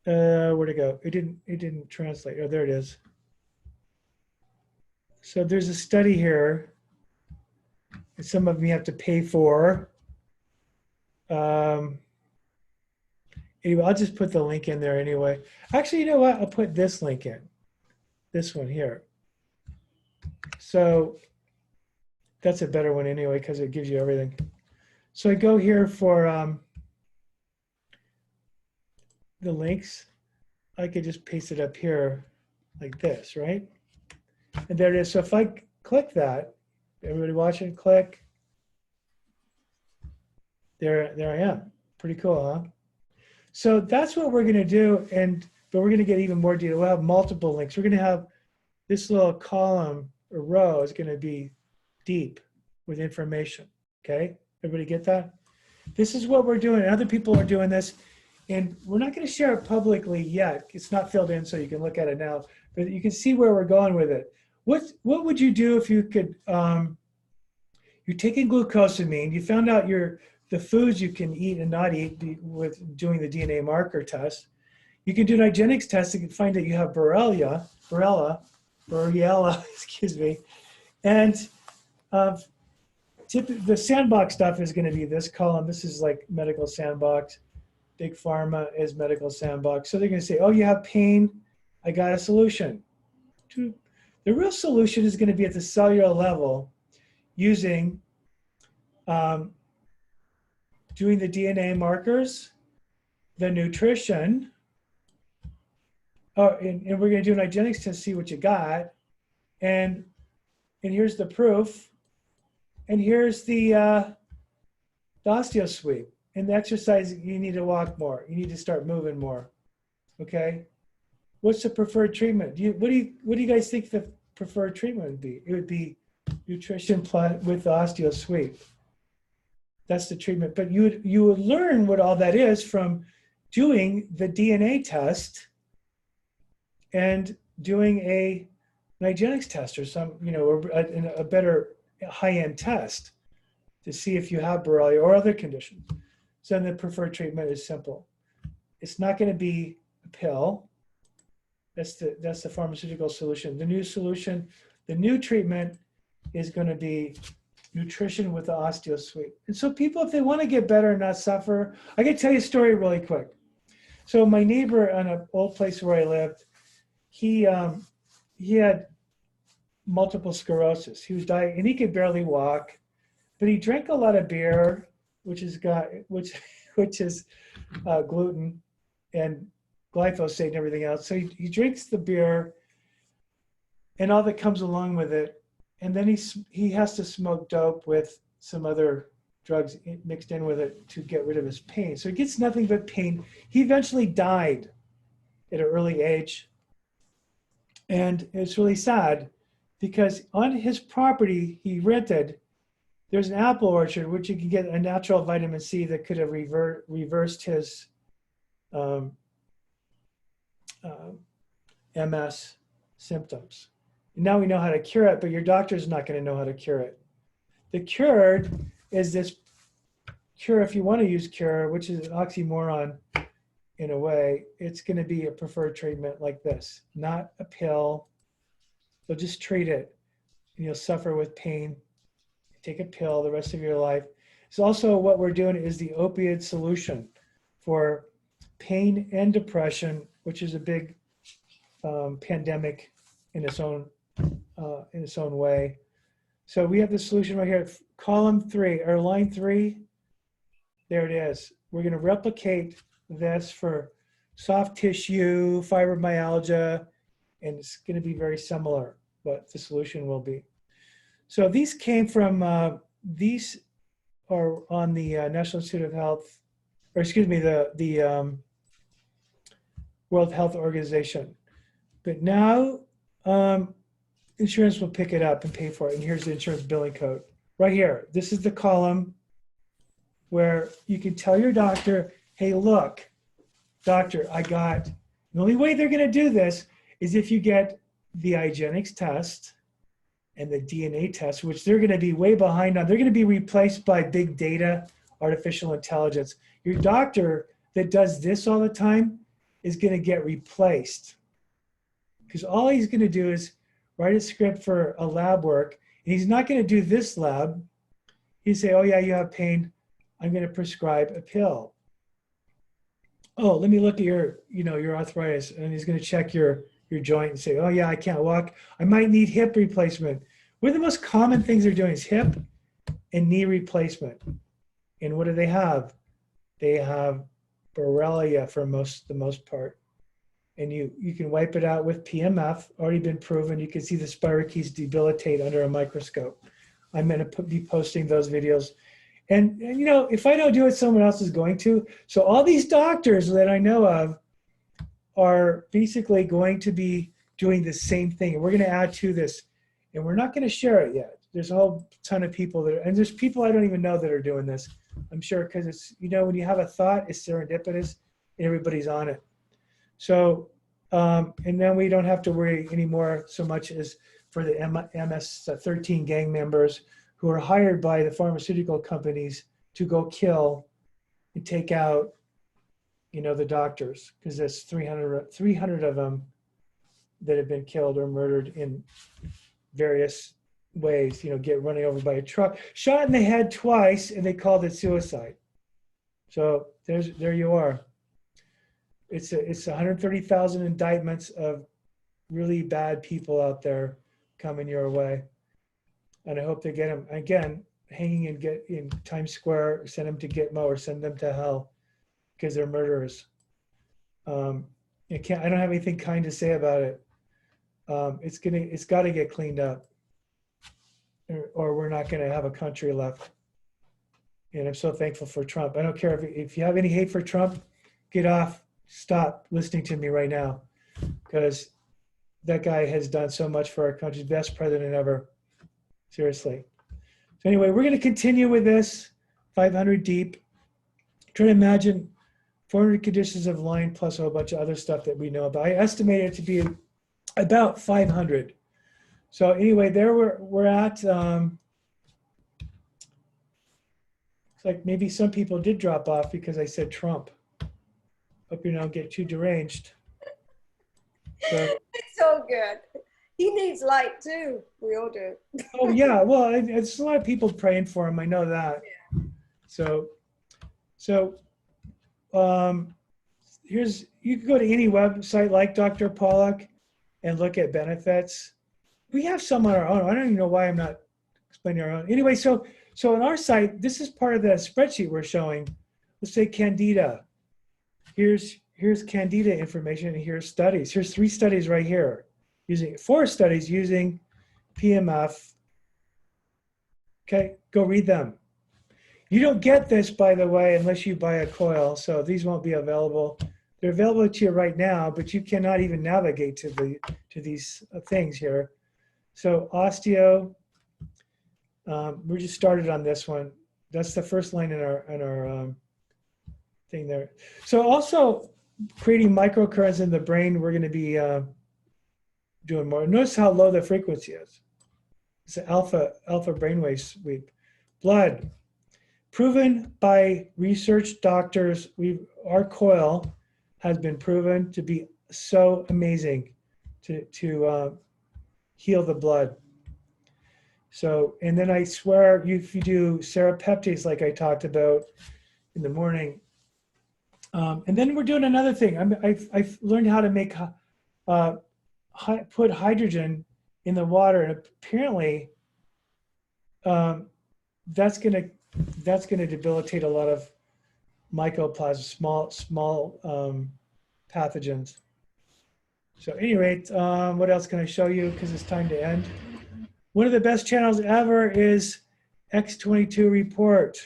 Where'd it go? It didn't translate. Oh, there it is. So there's a study here. And some of them you have to pay for. Anyway, I'll just put the link in there anyway. Actually, you know what? I'll put this link in. This one here. So that's a better one anyway, because it gives you everything. So I go here for the links. I could just paste it up here like this, right? And there it is. So if I click that, everybody watching, click. There I am. Pretty cool, huh? So that's what we're going to do. But we're going to get even more detail. We'll have multiple links. We're going to have this little column or row is going to be deep with information. Okay? Everybody get that? This is what we're doing. Other people are doing this. And we're not going to share it publicly yet. It's not filled in, so you can look at it now. But you can see where we're going with it. What would you do if you could, you're taking glucosamine, you found out the foods you can eat and not eat with doing the DNA marker test. You can do an IGeneX test and find that you have Borrelia, excuse me. And the sandbox stuff is going to be this column. This is like medical sandbox. Big pharma is medical sandbox. So they're going to say, oh, you have pain. I got a solution. The real solution is going to be at the cellular level using doing the DNA markers, the nutrition, and we're going to do an IGeneX test to see what you got. And here's the proof. And here's the osteosweep. And the exercise, you need to walk more. You need to start moving more. Okay? What's the preferred treatment? What do you guys think the preferred treatment would be? It would be nutrition with the osteosweep. That's the treatment. But you would learn what all that is from doing the DNA test and doing an IGeneX test or some, a better high-end test to see if you have Borrelia or other conditions. So then the preferred treatment is simple. It's not going to be a pill. That's the pharmaceutical solution. The new solution, the new treatment is going to be nutrition with the osteosweep. And so people, if they want to get better and not suffer, I can tell you a story really quick. So my neighbor on an old place where I lived, he had multiple sclerosis. He was dying, and he could barely walk, but he drank a lot of beer, which is gluten and glyphosate and everything else. So he drinks the beer and all that comes along with it, and then he has to smoke dope with some other drugs mixed in with it to get rid of his pain. So he gets nothing but pain. He eventually died at an early age, and it's really sad because on his property he rented, there's an apple orchard, which you can get a natural vitamin C that could have reversed his MS symptoms. And now we know how to cure it, but your doctor's not going to know how to cure it. The cured is this cure, if you want to use cure, which is an oxymoron in a way. It's going to be a preferred treatment like this, not a pill. So just treat it, and you'll suffer with pain. Take a pill the rest of your life. It's also what we're doing is the opioid solution for pain and depression, which is a big pandemic in its own way. So we have the solution right here, column 3 or line 3. There it is. We're going to replicate this for soft tissue, fibromyalgia, and it's going to be very similar what the solution will be. So these came from, these are on the National Institute of Health, or excuse me, the World Health Organization. But now insurance will pick it up and pay for it. And here's the insurance billing code right here. This is the column where you can tell your doctor, hey, look, doctor, the only way they're going to do this is if you get the IGeneX test and the DNA test, which they're going to be way behind on. They're going to be replaced by big data, artificial intelligence. Your doctor that does this all the time is going to get replaced because all he's going to do is write a script for a lab work, and he's not going to do this lab. He'd say, oh yeah, you have pain. I'm going to prescribe a pill. Oh, let me look at your arthritis, and he's going to check your joint and say, oh yeah, I can't walk. I might need hip replacement. One of the most common things they're doing is hip and knee replacement. And what do they have? They have Borrelia for the most part. And you can wipe it out with PEMF, already been proven. You can see the spirochetes debilitate under a microscope. I'm going to be posting those videos. And you know, if I don't do it, someone else is going to. So all these doctors that I know of are basically going to be doing the same thing. And we're going to add to this. And we're not going to share it yet. There's a whole ton of people and there's people I don't even know that are doing this. I'm sure because it's, you know, when you have a thought, it's serendipitous and everybody's on it. So, and then we don't have to worry anymore so much as for the MS-13 gang members who are hired by the pharmaceutical companies to go kill and take out, you know, the doctors, because there's 300 of them that have been killed or murdered in various ways, you know, get running over by a truck, shot in the head twice, and they called it suicide. So there you are. It's 130,000 indictments of really bad people out there coming your way. And I hope they get them, again, hanging in Times Square, send them to Gitmo or send them to hell because they're murderers. I don't have anything kind to say about it. It's got to get cleaned up, or we're not going to have a country left. And I'm so thankful for Trump. I don't care if you have any hate for Trump, get off, stop listening to me right now, because that guy has done so much for our country, best president ever. Seriously. So anyway, we're going to continue with this 500 deep. Try to imagine 400 conditions of Lyme plus a whole bunch of other stuff that we know about. I estimate it to be about 500. So anyway, there we're at. It's like maybe some people did drop off because I said Trump. Hope you don't get too deranged. So, it's so good. He needs light too. We all do. oh yeah, well, it's a lot of people praying for him. I know that. Yeah. So you can go to any website like Dr. Pollack and look at benefits. We have some on our own. I don't even know why I'm not explaining our own. Anyway, so on our site, this is part of the spreadsheet we're showing. Let's say Candida. Here's Candida information, and here's studies. Here's 3 studies right here. 4 studies using PEMF. Okay, go read them. You don't get this, by the way, unless you buy a coil, so these won't be available. They're available to you right now, but you cannot even navigate to these things here. So osteo, we just started on this one. That's the first line in our thing there. So also creating microcurrents in the brain, we're going to be doing more. Notice how low the frequency is. It's an alpha brainwave sweep. Blood, proven by research doctors. Our coil has been proven to be so amazing to heal the blood. So, and then I swear, if you do serapeptase like I talked about in the morning, and then we're doing another thing. I've learned how to make put hydrogen in the water, and apparently that's gonna debilitate a lot of mycoplasma, small pathogens. So at any rate, what else can I show you? Because it's time to end. One of the best channels ever is X22 Report.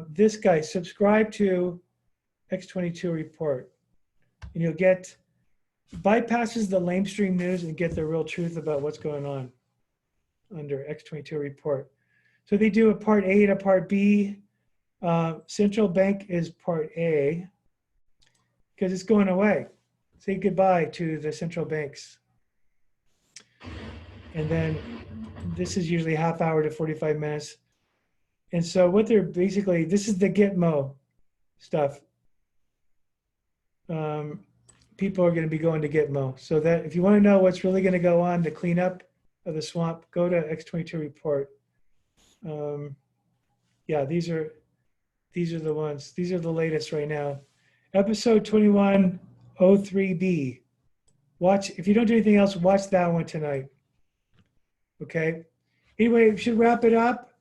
This guy, subscribe to X22 Report, and you'll get, bypasses the lamestream news and get the real truth about what's going on under X22 Report. So they do a part A and a part B. Central bank is part A because it's going away. Say goodbye to the central banks. And then this is usually half hour to 45 minutes. And so what they're basically, this is the Gitmo stuff. People are going to be going to Gitmo. So that if you want to know what's really going to go on, the cleanup of the swamp, go to X22 Report. Yeah, these are the ones. These are the latest right now. Episode 2103B. Watch, if you don't do anything else, watch that one tonight. Okay. Anyway, we should wrap it up.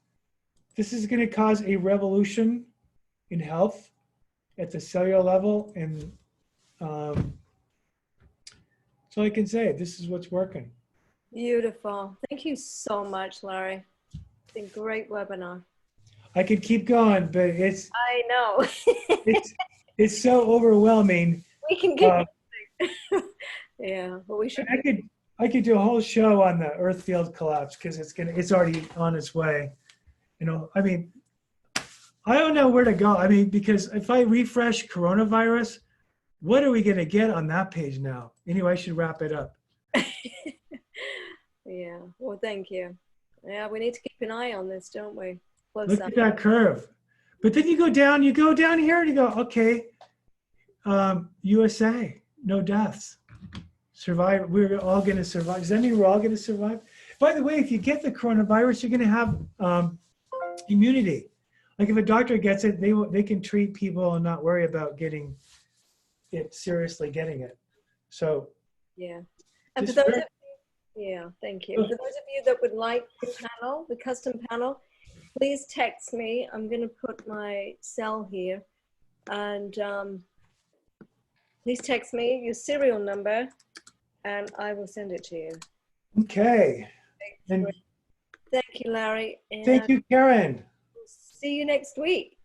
This is going to cause a revolution in health at the cellular level. And that's all I can say. This is what's working. Beautiful. Thank you so much, Larry. It's been a great webinar. I could keep going, but it's I know. it's so overwhelming. We can get yeah, but we should. I could do a whole show on the Earth field collapse because it's already on its way. You know, I mean, I don't know where to go. I mean, because if I refresh coronavirus, what are we going to get on that page now? Anyway, I should wrap it up. Yeah. Well, thank you. Yeah, we need to keep an eye on this, don't we? Look at that curve. But then you go down here and you go, okay, USA, no deaths. Survive. We're all going to survive. Does that mean we're all going to survive? By the way, if you get the coronavirus, you're going to have immunity. Like if a doctor gets it, they can treat people and not worry about getting it seriously getting it. So yeah. And for those of yeah, thank you. For those of you that would like the panel, the custom panel, please text me. I'm going to put my cell here, and please text me your serial number, and I will send it to you. Okay. And thank you, Larry. And thank you, Karen. See you next week.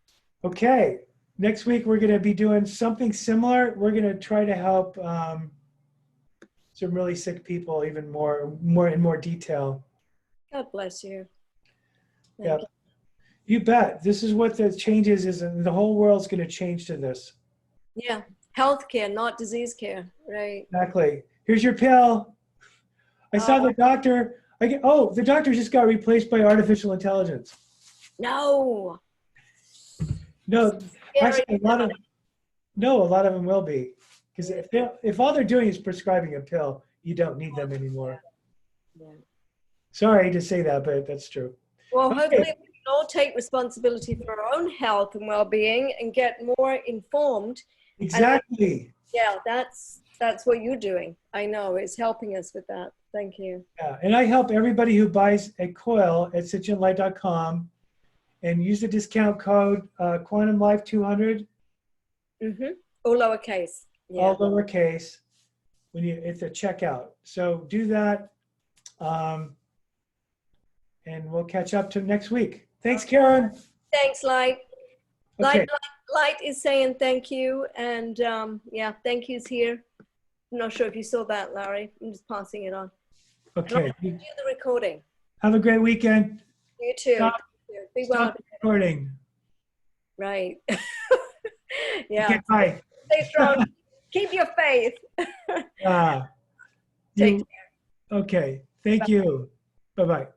Okay. Next week, we're going to be doing something similar. We're going to try to help some really sick people even more in more detail. God bless you. Yeah, you bet. This is what the changes is, and the whole world's going to change to this. Yeah, healthcare, not disease care, right? Exactly. Here's your pill. I saw the doctor. The doctor just got replaced by artificial intelligence. No. No, actually, a lot of them will be, because if all they're doing is prescribing a pill, you don't need them anymore. Yeah. Sorry to say that, but that's true. Well, okay. Hopefully we can all take responsibility for our own health and well-being and get more informed. Exactly. And, yeah, that's what you're doing. I know it's helping us with that. Thank you. Yeah, and I help everybody who buys a coil at citruslight.com and use the discount code QuantumLife200. Mm-hmm. All lowercase. Yeah. All lowercase at the checkout. So do that, and we'll catch up to next week. Thanks, Karen. Thanks, Light. Okay. Light is saying thank you, and yeah, thank yous here. I'm not sure if you saw that, Larry. I'm just passing it on. Okay. Do the recording. Have a great weekend. You too. Be well. Stop recording. Right. Yeah. Okay, bye. Stay strong. Keep your faith. Take care. Okay. Thank you. Bye-bye.